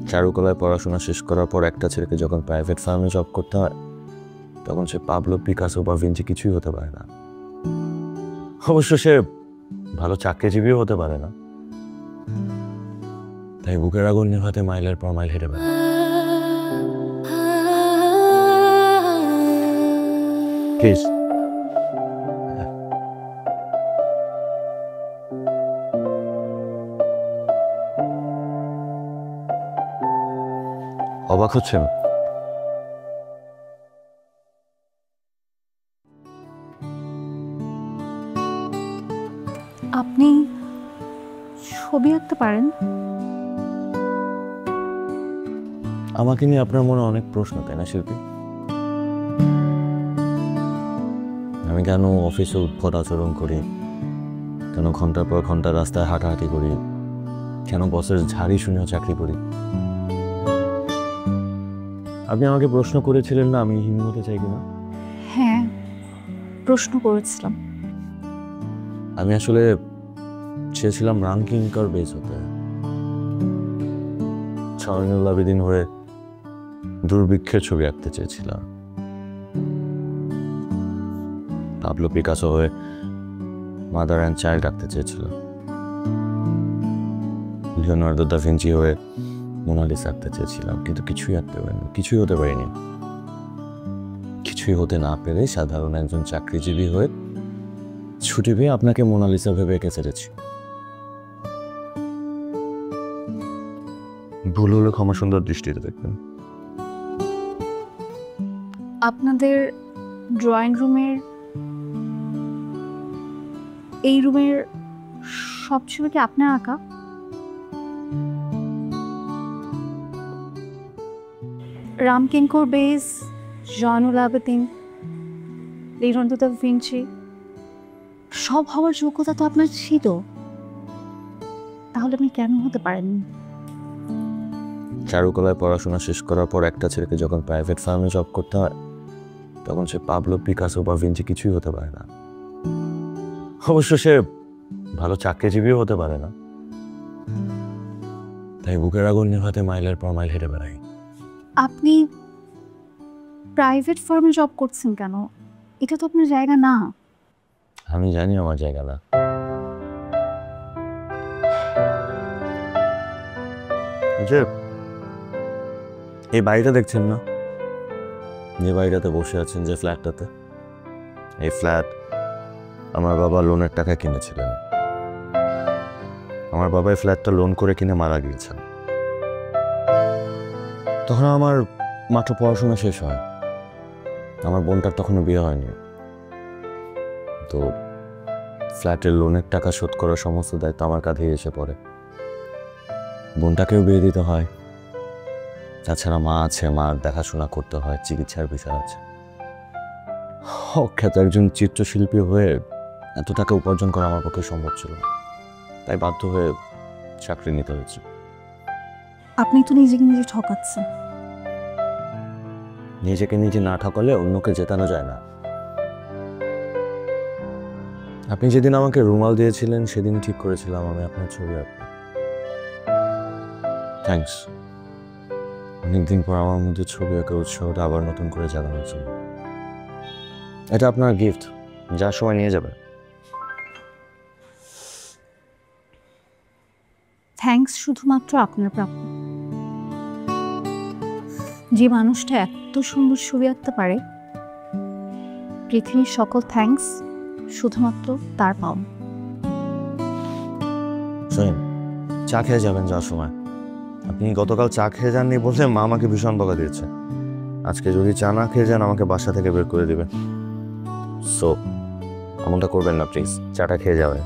চারুকলায় পড়াশোনা শেষ করার পর একটা ছেলেকে যখন প্রাইভেট ফার্মে জব করতে হয় তখন সে পাবলো পিকাসো বা ভিঞ্চি কিছুই হতে পারে না। অবশ্য সে ভালো চাকরিজীবীও হতে পারে না, তাই বুকের আগুন নেভাতে মাইলের পর মাইল হেঁটে বেড়ায়। প্লিজ অবাক হচ্ছেন? আপনি ছবি আঁকতে পারেন? আমাকে নিয়ে আপনার মনে অনেক প্রশ্ন, তাই না শিল্পী? আমি কেন অফিসে উদ্ভট আচরণ করি, কেন ঘন্টার পর ঘন্টা রাস্তায় হাঁটাহাঁটি করি, কেন বসের ঝাড়ি শুনেও চাকরি করি? আপনি আমাকে প্রশ্ন করেছিলেন না আমি হিন্দু হতে চাই কিনা? হ্যাঁ, প্রশ্ন করেছিলাম। আমি আসলে চেয়েছিলাম রাঙ্কিংকার বেস হতে, শাওনুল আবেদিন হয়ে দুর্ভিক্ষের ছবি আঁকতে চেয়েছিলাম, পাবলো পিকাসো হয়ে মাদার অ্যান্ড চাইল্ড আঁকতে চেয়েছিলাম, লিওনার্দো দা ভিঞ্চি হয়ে মোনালিসা আঁকতে চেয়েছিলাম, কিন্তু কিছুই আঁকতে পারিনি, কিছুই হতে পারিনি। কিছুই হতে না পেরে সাধারণ একজন চাকরিজীবী হয়ে ছুটি পেয়ে আপনাকে মোনালিসা ভেবে এঁকে ছেড়েছি। ভুল হলে ক্ষমা সুন্দর দৃষ্টিতে দেখবেন। আপনাদের ড্রয়িং রুমের এই রুমের সব ছবি কি আপনার আঁকা? Ramkinkar Baij, Shaonul Abedin, Leonardo da Vinci সব হওয়ার যোগ্যতা তো আপনার ছিল, তাহলে আপনি কেন হতে পারেননি? চারুকলায় পড়াশোনা শেষ করার পর একটা ছেলেকে যখন প্রাইভেট ফার্মে জব করতে হয় তখন সে পাবলো পিকাসো বা ভিঞ্চি কিছুই হতে পারে না। অবশ্য সে ভালো চাকরিজীবীও হতে পারে না, তাই বুকের আগুন নেভাতে মাইলের পর মাইল হেঁটে বেড়াই। আপনি প্রাইভেট ফার্মে জব করছেন কেন? এটা তো আপনার জায়গা না। আমি জানি আমার জায়গা না। এই বাড়িটা দেখছেন না, যে বাড়িটাতে বসে আছেন, যে ফ্ল্যাটটাতে, এই ফ্ল্যাট আমার বাবা লোনের টাকা কিনেছিলেন। আমার বাবা এই ফ্ল্যাটটা লোন করে কিনে মারা গিয়েছেন। তখন আমার মাত্র পড়াশোনা শেষ হয়, আমার বোনটার তখনও বিয়ে হয়নি। তো ফ্ল্যাটের লোনের টাকা শোধ করার সমস্ত দায়িত্ব আমার কাঁধেই এসে পড়ে। বোনটাকেও বিয়ে দিতে হয়, তাছাড়া মা আছে, মার দেখাশোনা করতে হয়, চিকিৎসার বিষয় আছে। অখ্যাত একজন চিত্রশিল্পী হয়ে এত টাকা উপার্জন করা আমার পক্ষে সম্ভব ছিল না, তাই বাধ্য হয়ে চাকরি নিতে হয়েছে। আপনি তো নিজেকে নিজে ঠকাচ্ছেন। নিজেকে নিজে না ঠকালে অন্যকে জেতানো যায় না। আপনি যেদিন আমাকে রুমাল দিয়েছিলেন সেদিন ঠিক করেছিলাম আমি আপনার ছবি আঁকবো। থ্যাঙ্কস, অনেকদিন পর আমার মধ্যে ছবি আঁকার উৎসাহটা আবার নতুন করে জাগানোর জন্য। এটা আপনার গিফট, যার সময় নিয়ে যাবে। থ্যাঙ্কস শুধুমাত্র আপনার প্রাপ্য। যে মানুষটা এত সুন্দর ছবি আঁকতে পারে, পৃথিবীর সকল থ্যাঙ্কস শুধুমাত্র তার পাওয়া। শোনেন, চা খেয়ে যাবেন যাওয়ার সময়। আপনি গতকাল চা খেয়ে যাননি বলে মা আমাকে ভীষণ বকা দিয়েছে। আজকে যদি চা না খেয়ে যান আমাকে বাসা থেকে বের করে দেবে। সো এমনটা করবেন না প্লিজ, চাটা খেয়ে যাবেন।